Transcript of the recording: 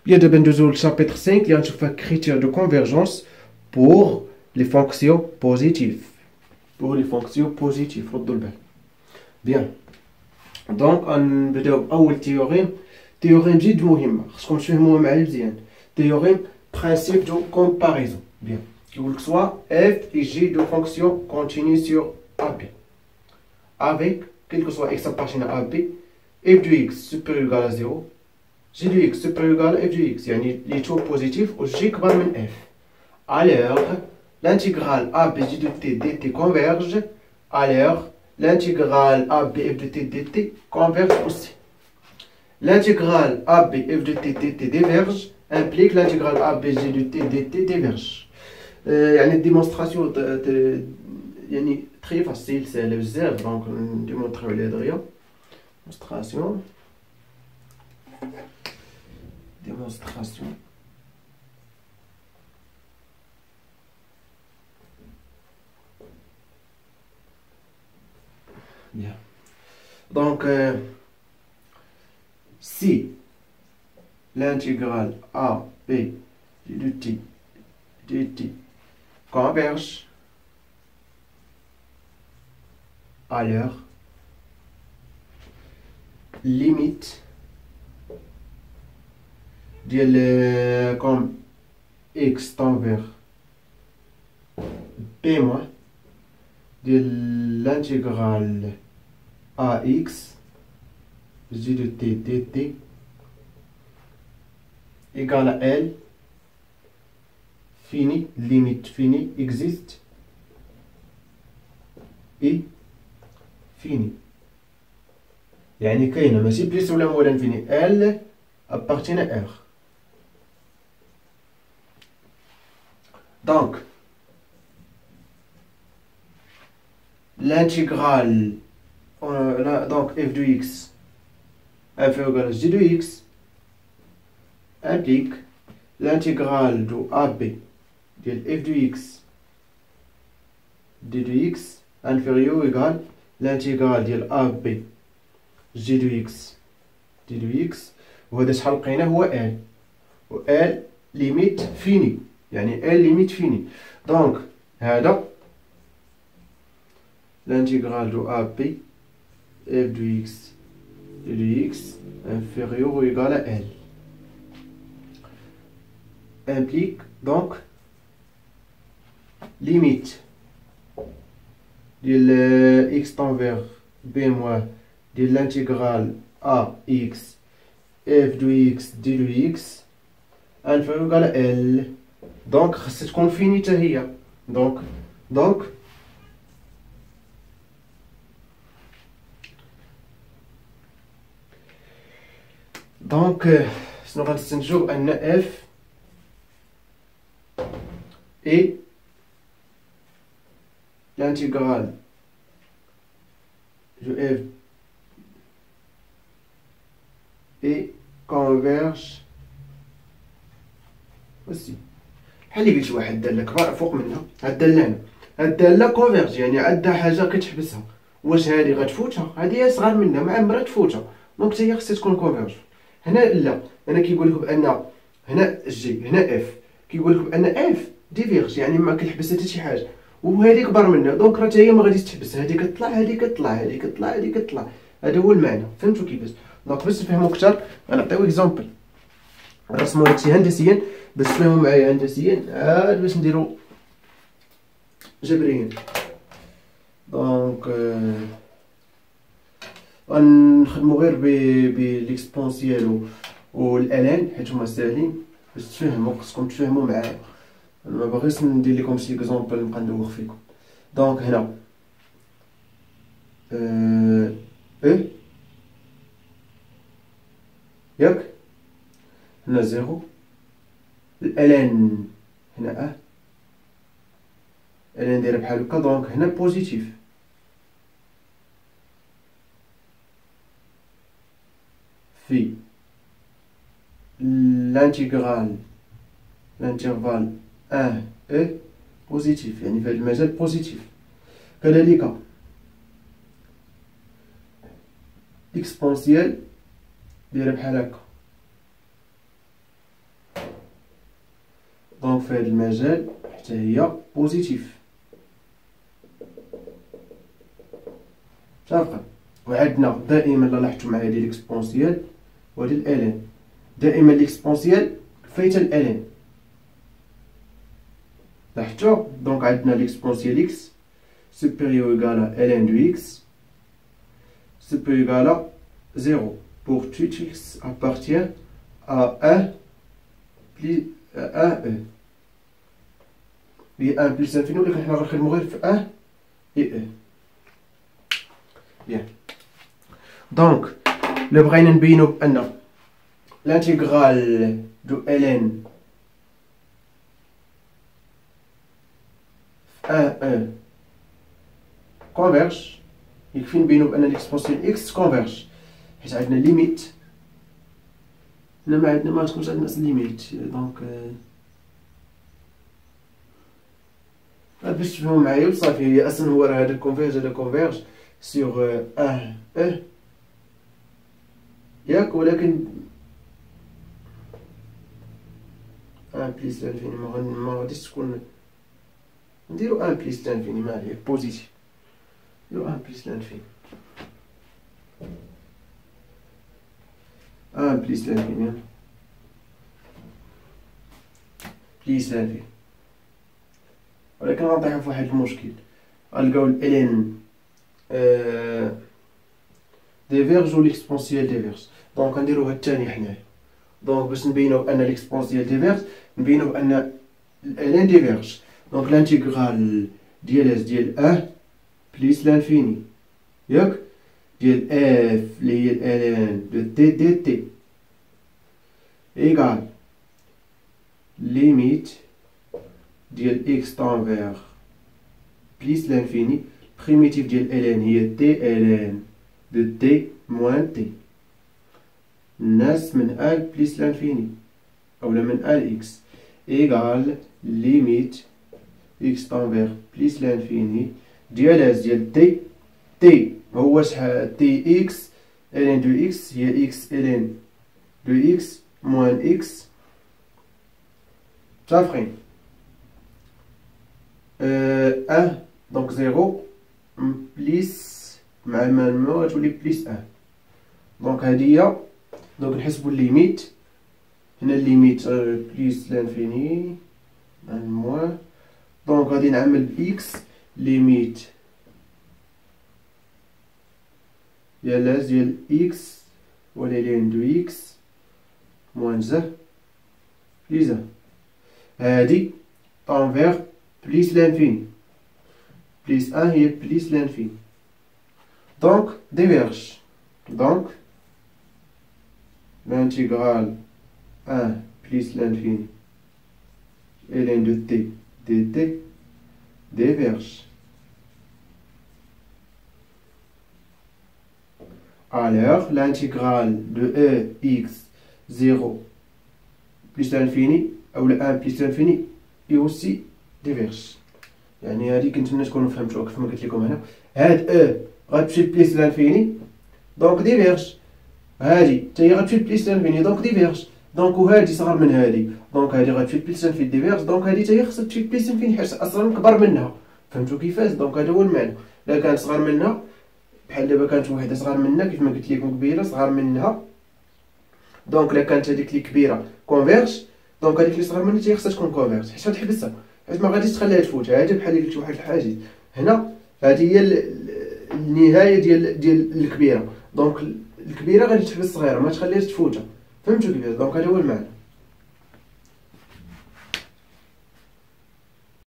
Bien, de le chapitre 5, il y a un critère de convergence pour les fonctions positives. Pour les fonctions positives. Bien. Donc, on va dire un théorème. Théorème جد مهم. خصكم تفهموه معايا مزيان. Théorème principe de comparaison. Bien. Que soit f et g de fonctions continues sur AB. Avec, quel que soit x appartient à AB, f de x supérieur ou égal à 0, g de x supérieur ou égal à f de x. يعني les taux positifs ou g كبر من f. Alors, l'intégrale AB g de t dt converge. Alors, l'intégrale AB f de t dt converge aussi. L'intégrale AB f de t dt diverge implique l'intégrale AB g de t dt diverge. يعني démonstration يعني très facile, c'est le zèbre, donc on démontre les derrière. Démonstration. Démonstration. Bien. Donc, si l'intégrale A, B, de t, dt converge, alors limite comme x tend vers b moins de l'intégrale ax g de t dt égale à L fini, limite finie existe et fini. يعني كاينه ماشي بليس ولا مولا انفيني L appartient à R. Donc l'intégrale donc f de x inférieur à g de x implique l'intégrale de AB de f de x d de x inférieur ou égal l'intégrale de AB g de x d de x وهذا شحال لقيناه هو L و L limite fini يعني L limite fini. Donc هذا l'intégrale de AB f de x d de x inférieur ou égal à L implique donc limite de x tend vers b moins de l'intégrale ax f de x d de x inférieur ou égal à L. Donc خاصها تكون فيني حتى هي. Donc شنو غنستنتجو ان f et l'intégrale de f et converge aussi. بحال اللي قلت واحد داله كبار فوق منها هاد الداله هنا هاد الداله كونفيرج يعني عندها حاجه كتحبسها. واش هادي غتفوتها؟ هادي صغار منها ما عمرها تفوتها، دونك حتى هي خصها تكون كونفيرج. هنا لا، هنا كيقول لكم بان هنا جي هنا اف كيقول لكم بان اف ديفيرج يعني ما كيحبس حتى شي حاجه، وهادي كبر منها دونك راه حتى هي ما غاديش تحبس. هادي كتطلع هادي كتطلع هادي كتطلع هادي كتطلع. هذا هو المعنى. فهمتوا كيفاش؟ دونك باش تفهموا اكثر غنعطيو اكزامبل نرسمو هادشي هندسيا باش تفهموا معايا هندسيا عاد باش نديرو جبريا. دونك غنخدمو غير بليكسبونسيال والالان حيت هما ساهلين باش تفهموا. خصكم تفهموا معايا، انا ما باغيش ندير لكم شي اكزامبل نبقى ندوخ فيكم. دونك هنا ياك هنا زيرو، الالان هنا الان دايره بحال هكا، دونك هنا بوزيتيف. في الانتيغرال الانترفال 1 بوزيتيف يعني في هذا المجال بوزيتيف. كذلك اكسبونسيال دايره بحال هكا، في هذا المجال حتى هي بوزيتيف. صافي. وعندنا دائما لاحظتوا معايا هذه ليكسبونسيال وهذه الالين، دائما ليكسبونسيال فايته الالين. لاحظتوا دونك عندنا ليكسبونسيال اكس supérieur égal à ln de x supérieur égal à 0 pour tout x appartient à 1 plus 1 e. هي 1 plus infini ولكن حنا غنخدمو غير في 1 et e. Bien. Donc le بغينا نبينو بأن l'intégrale de ln 1 e converge. يكفي نبينو بأن ليكسبونسيال اكس converge حيت عندنا ليميت. هنا ما عندنا ما تكونش عندنا ليميت. دونك باش تفهموا معايا وصافي. هي اصلا هو راه هذا كونفيرج هذا كونفيرج سيغ 1 e ياك، ولكن 1 بليس لانفيني ما غاديش تكون. نديرو 1 بليس لانفيني ما عليه بوزيتيف. نديرو 1 بليس لانفيني 1 بليس لانفيني بليس لانفيني. ولكن غنطيحو في واحد المشكل. غنلقاو الالين ديفيرج و ليكسبونسيال ديفيرج. دونك غنديروها الثاني حنايا. دونك باش نبينو بان ليكسبونسيال ديفيرج نبينو بان الالين ديفيرج. دونك لانتيغرال ديال اس ديال 1 بليس لانفيني ياك ديال اف اللي هي الالين دو تي دي تي ايغال ليميت ديال اكس تنفير بليس لانفيني. بريميتيف ديال الان هي تي الان دو تي موان تي ناس من ال بليس لانفيني اولا من ال اكس ايغال ليميت اكس تنفير بليس لانفيني ديال اس ديال تي. تي هو شحال؟ تي اكس الان دو اكس هي اكس الان دو اكس موان اكس. متفقين؟ دونك 0 بليس مع المنمو غتولي بليس 1. دونك هادي هي. دونك نحسبو الليميت. هنا الليميت بليس لانفيني مع الموان. دونك غادي نعمل بإكس ليميت ديال لاز ديال إكس ولا لين دو إكس موان زه بليس 1. هادي طونفيغ بليس لانفيني بليس 1 هي بليس لانفيني. دونك ديفيرج. دونك l'intégral 1 plus l'infini ln de t dt diverge. Alors l'intégrale de x 0 plus l'infini ou le 1 plus l'infini est aussi diverge. يعني هادي كنتمنى تكونوا فهمتوها كيف ما قلت لكم هنا. هاد غتمشي بليس لانفيني دونك ديفيرج. هادي حتى هي غتمشي بليس لانفيني دونك ديفيرج. دونك وهادي صغر من هادي دونك هادي غتمشي بليس لانفيني ديفيرج. دونك هادي حتى هي خصها تمشي بليس لانفيني حيت اصلا كبر منها. فهمتوا كيفاش؟ دونك هذا هو المعنى. لا كانت صغر منها بحال دابا كانت وحده صغر منها كيف ما قلت لكم قبيله صغر منها. دونك لا كانت هذيك اللي كبيره كونفيرج دونك هذيك اللي صغر منها حتى هي خصها تكون كونفيرج حيت غتحبسها حيت ما غاديش تخليها تفوت. هادي بحال قلت واحد الحاجه هنا. هذه هي النهايه ديال الكبيره. دونك الكبيره غادي تحبس الصغيره ما تخليهاش تفوتها. فهمتوا كيفاش؟ دونك هذا هو المعنى.